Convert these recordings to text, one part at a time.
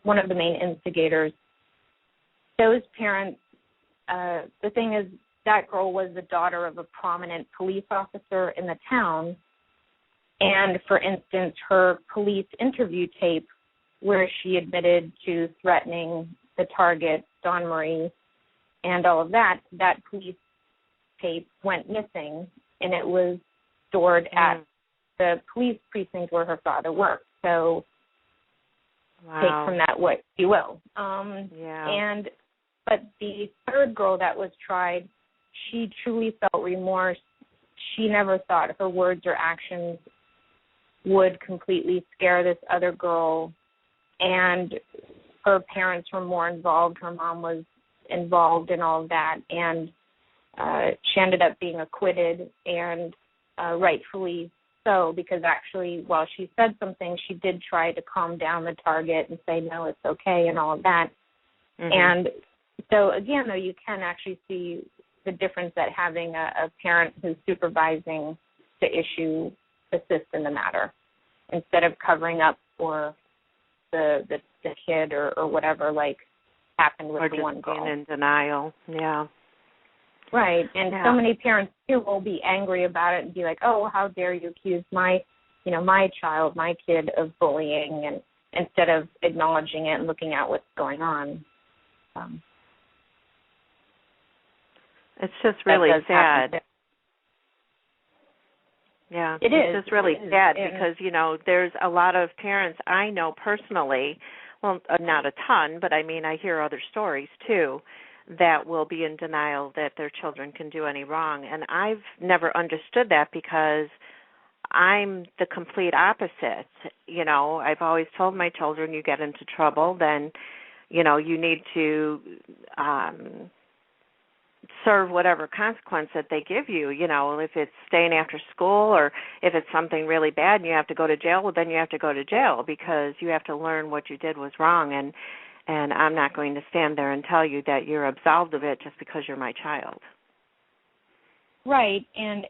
one of the main instigators. Those parents, the thing is, that girl was the daughter of a prominent police officer in the town. And, for instance, her police interview tape where she admitted to threatening the target, Dawn Marie, and all of that, that police tape went missing, and it was stored at the police precinct where her father worked. So take from that what you will. But the third girl that was tried, she truly felt remorse. She never thought her words or actions would completely scare this other girl, and her parents were more involved. Her mom was involved in all of that, and she ended up being acquitted, and rightfully so, because actually while she said something, she did try to calm down the target and say, no, it's okay, and all of that. And so, again, though, you can actually see the difference that having a parent who's supervising the issue assist in the matter instead of covering up for the kid or whatever, like happened with the one girl. Or just being in denial, Right, and so many parents, too, will be angry about it and be like, oh, how dare you accuse my child, my kid of bullying, and instead of acknowledging it and looking at what's going on. It's just really sad. Yeah, it is. It's just really sad because, there's a lot of parents I know personally, well, not a ton, but I mean, I hear other stories too, that will be in denial that their children can do any wrong. And I've never understood that because I'm the complete opposite. I've always told my children, you get into trouble, then, you need to serve whatever consequence that they give you. If it's staying after school or if it's something really bad and you have to go to jail, well, then you have to go to jail because you have to learn what you did was wrong. And I'm not going to stand there and tell you that you're absolved of it just because you're my child. Right, and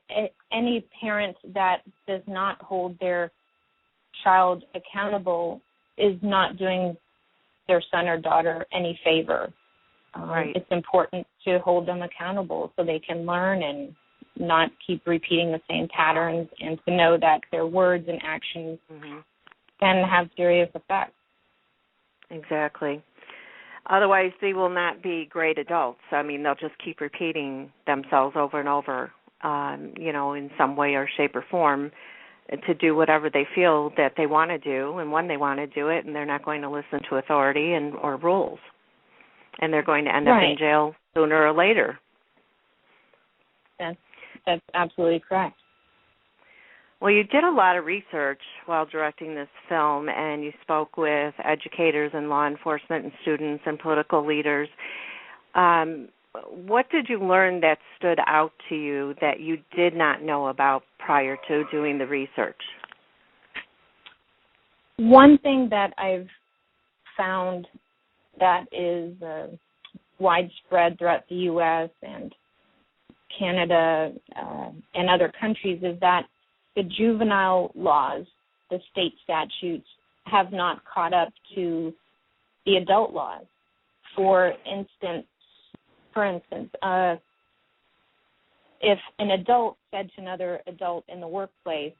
any parent that does not hold their child accountable is not doing their son or daughter any favor. Right. It's important to hold them accountable so they can learn and not keep repeating the same patterns, and to know that their words and actions can have serious effects. Exactly. Otherwise, they will not be great adults. I mean, they'll just keep repeating themselves over and over, in some way or shape or form to do whatever they feel that they want to do and when they want to do it, and they're not going to listen to authority or rules. And they're going to end up in jail sooner or later. That's absolutely correct. Well, you did a lot of research while directing this film, and you spoke with educators and law enforcement and students and political leaders. What did you learn that stood out to you that you did not know about prior to doing the research? One thing that I've found that is widespread throughout the U.S. and Canada and other countries is that the juvenile laws, the state statutes, have not caught up to the adult laws. For instance, if an adult said to another adult in the workplace,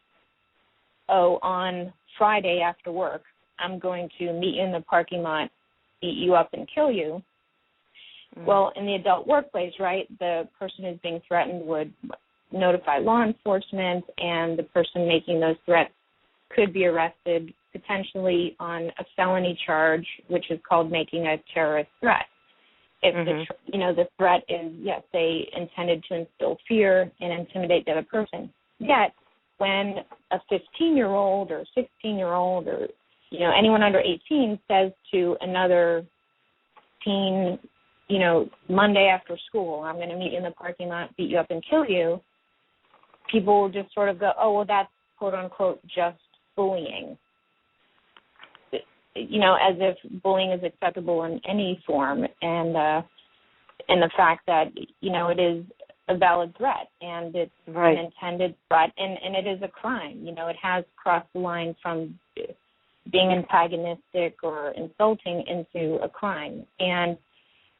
on Friday after work, I'm going to meet you in the parking lot, beat you up and kill you. Well, in the adult workplace, right, the person who's being threatened would notify law enforcement, and the person making those threats could be arrested potentially on a felony charge, which is called making a terrorist threat. If the threat is, yes, they intended to instill fear and intimidate the other person. Yet, when a 15-year-old or 16-year-old or anyone under 18 says to another teen, Monday after school, I'm going to meet you in the parking lot, beat you up and kill you, people will just sort of go, oh, well, that's quote-unquote just bullying. As if bullying is acceptable in any form, and the fact that, it is a valid threat, and it's an intended threat, and it is a crime. It has crossed the line from being antagonistic or insulting into a crime. And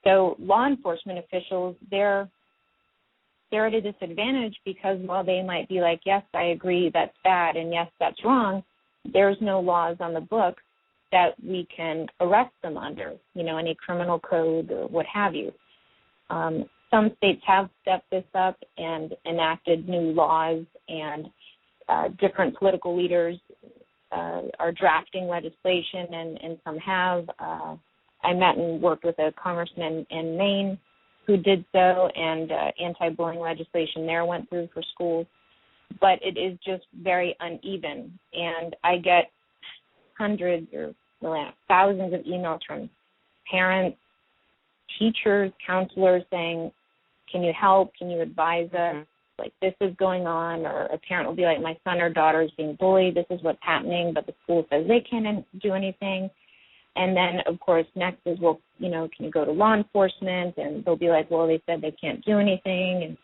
so law enforcement officials, they're at a disadvantage because while they might be like, yes, I agree, that's bad, and yes, that's wrong, there's no laws on the books that we can arrest them under, any criminal code or what have you. Some states have stepped this up and enacted new laws, and different political leaders are drafting legislation, and some have. I met and worked with a congressman in Maine who did so, and anti-bullying legislation there went through for schools. But it is just very uneven, and I get hundreds or thousands of emails from parents, teachers, counselors saying, can you help? Can you advise us? Mm-hmm. Like, this is going on. Or a parent will be like, my son or daughter is being bullied. This is what's happening, but the school says they can't do anything. And then, of course, next is, well, can you go to law enforcement? And they'll be like, well, they said they can't do anything. And,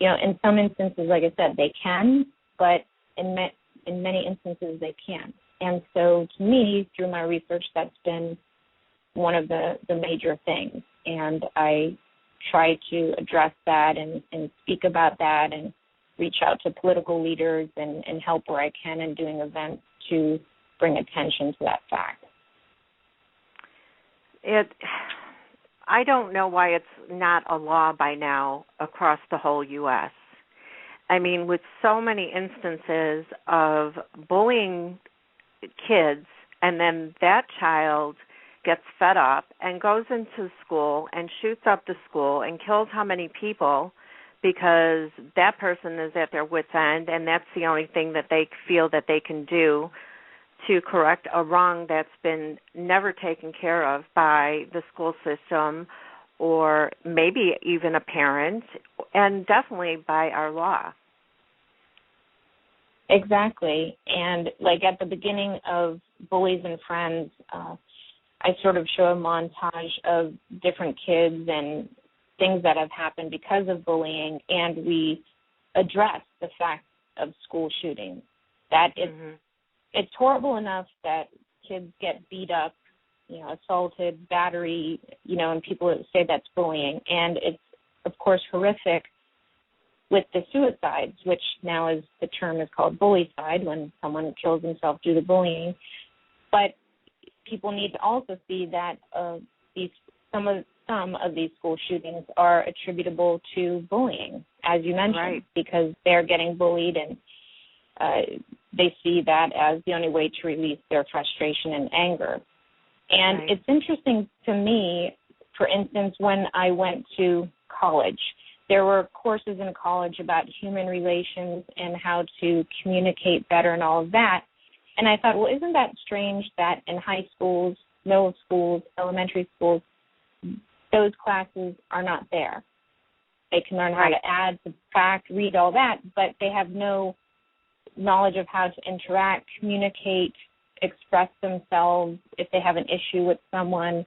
in some instances, like I said, they can, but in many instances they can't. And so to me, through my research, that's been one of the major things. And I try to address that and speak about that and reach out to political leaders and help where I can in doing events to bring attention to that fact. I don't know why it's not a law by now across the whole U.S. I mean, with so many instances of bullying kids, and then that child gets fed up and goes into school and shoots up the school and kills how many people because that person is at their wit's end, and that's the only thing that they feel that they can do to correct a wrong that's been never taken care of by the school system or maybe even a parent, and definitely by our law. Exactly. And like at the beginning of Bullies and Friends, I sort of show a montage of different kids and things that have happened because of bullying, and we address the fact of school shootings. That it's horrible enough that kids get beat up, assaulted, battery, and people say that's bullying. And it's, of course, horrific with the suicides, which now is the term is called bullycide, when someone kills himself due to bullying. But people need to also see that some of these school shootings are attributable to bullying, as you mentioned, right, because they're getting bullied, and they see that as the only way to release their frustration and anger. And right, it's interesting to me, for instance, when I went to college, there were courses in college about human relations and how to communicate better and all of that. And I thought, well, isn't that strange that in high schools, middle schools, elementary schools, those classes are not there? They can learn how to add, subtract, read, all that, but they have no knowledge of how to interact, communicate, express themselves if they have an issue with someone,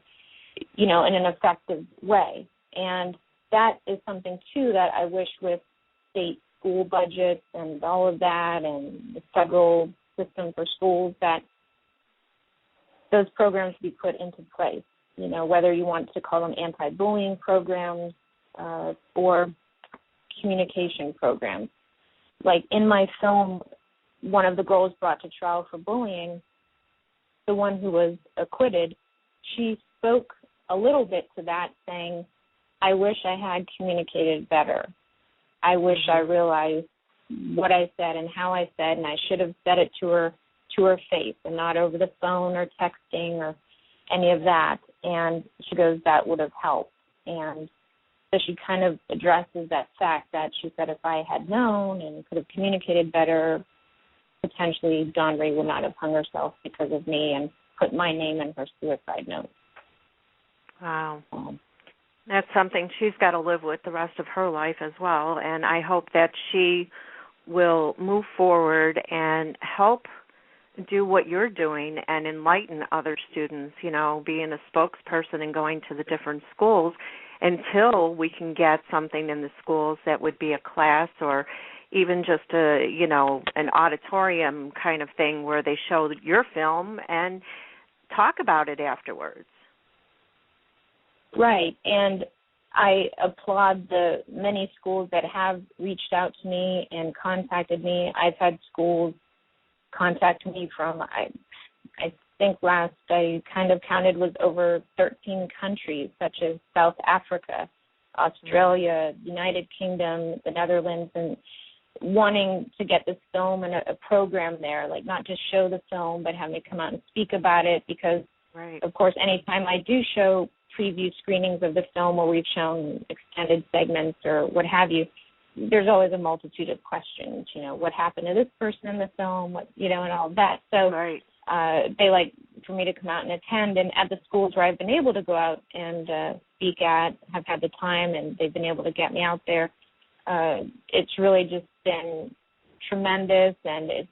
in an effective way. And that is something, too, that I wish with state school budgets and all of that and the federal system for schools, that those programs be put into place, whether you want to call them anti-bullying programs or communication programs. Like in my film, one of the girls brought to trial for bullying, the one who was acquitted, she spoke a little bit to that, saying, I wish I had communicated better. I wish I realized what I said and how I said, and I should have said it to her face and not over the phone or texting or any of that. And she goes, that would have helped. And so she kind of addresses that fact that she said, if I had known and could have communicated better, potentially Dawn Ray would not have hung herself because of me and put my name in her suicide note. Wow. That's something she's got to live with the rest of her life as well. And I hope that she will move forward and help do what you're doing and enlighten other students, being a spokesperson and going to the different schools until we can get something in the schools that would be a class or even just an auditorium kind of thing where they show your film and talk about it afterwards. Right, and I applaud the many schools that have reached out to me and contacted me. I've had schools contact me from, I think last I kind of counted was over 13 countries, such as South Africa, Australia, United Kingdom, the Netherlands, and wanting to get this film and a program there, like not just show the film, but have me come out and speak about it because, of course, anytime I do show preview screenings of the film where we've shown extended segments or what have you, there's always a multitude of questions, what happened to this person in the film, and all of that. So they like for me to come out and attend, and at the schools where I've been able to go out and speak at, have had the time, and they've been able to get me out there. It's really just been tremendous, and it's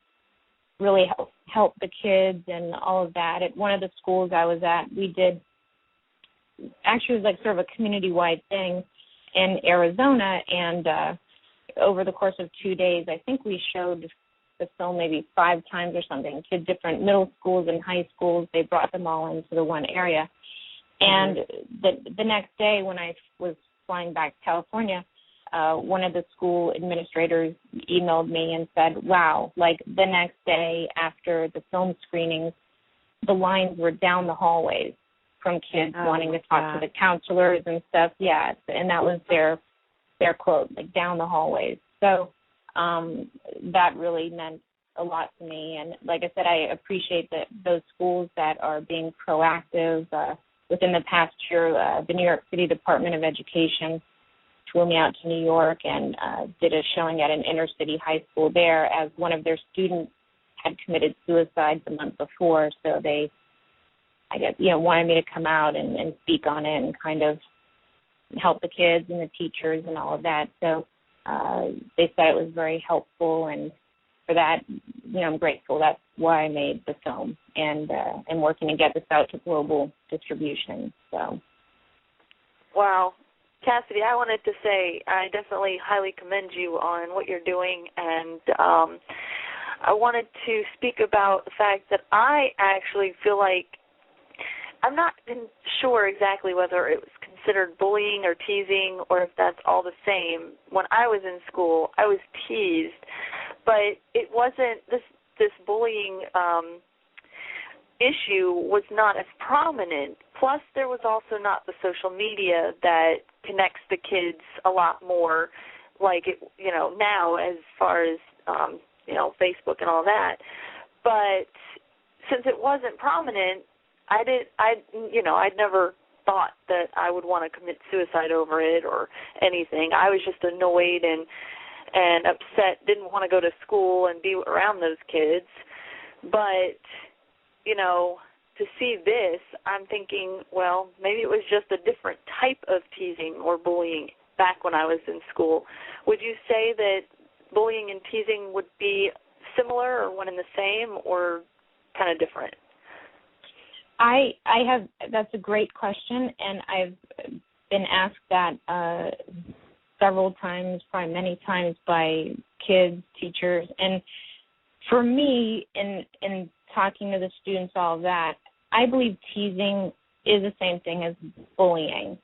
really helped the kids and all of that. At one of the schools I was at, we did, actually it was like sort of a community-wide thing in Arizona, and over the course of 2 days, I think we showed the film maybe 5 times or something to different middle schools and high schools. They brought them all into the one area. And the next day when I was flying back to California, one of the school administrators emailed me and said, wow, like the next day after the film screenings, the lines were down the hallways from kids wanting to talk to the counselors and stuff. Yeah, and that was their quote, like down the hallways. So that really meant a lot to me. And like I said, I appreciate that those schools that are being proactive. Within the past year, the New York City Department of Education flew me out to New York and did a showing at an inner city high school there, as one of their students had committed suicide the month before. So they, I guess, wanted me to come out and speak on it and kind of help the kids and the teachers and all of that. So they said it was very helpful, and for that, I'm grateful. That's why I made the film and working to get this out to global distribution. So, wow. Cassidy, I wanted to say I definitely highly commend you on what you're doing, and I wanted to speak about the fact that I actually feel like I'm not sure exactly whether it was considered bullying or teasing or if that's all the same. When I was in school, I was teased, but it wasn't this bullying issue was not as prominent. Plus, there was also not the social media that connects the kids a lot more, like it, now as far as Facebook and all that. But since it wasn't prominent, I'd never thought that I would want to commit suicide over it or anything. I was just annoyed and upset, didn't want to go to school and be around those kids. But, to see this, I'm thinking, well, maybe it was just a different type of teasing or bullying back when I was in school. Would you say that bullying and teasing would be similar or one and the same or kind of different? That's a great question, and I've been asked that several times, probably many times by kids, teachers, and for me, in talking to the students, all of that, I believe teasing is the same thing as bullying.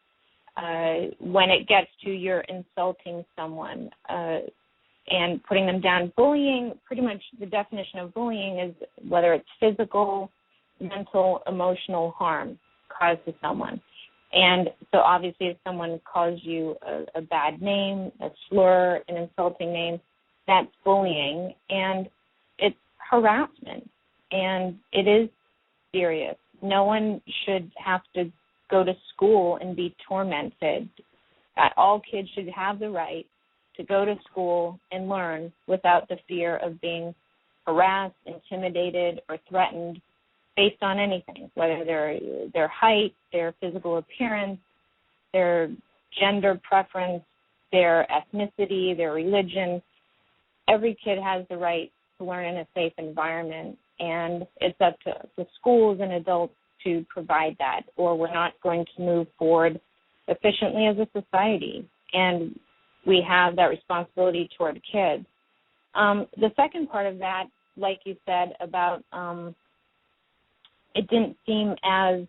When it gets to you're insulting someone and putting them down, bullying, pretty much the definition of bullying is whether it's physical, mental, emotional harm caused to someone. And so obviously if someone calls you a bad name, a slur, an insulting name, that's bullying, and it's harassment, and it is serious. No one should have to go to school and be tormented. All kids should have the right to go to school and learn without the fear of being harassed, intimidated, or threatened based on anything, whether their height, their physical appearance, their gender preference, their ethnicity, their religion. Every kid has the right to learn in a safe environment, and it's up to the schools and adults to provide that, or we're not going to move forward efficiently as a society. And we have that responsibility toward kids. The second part of that, like you said, about it didn't seem as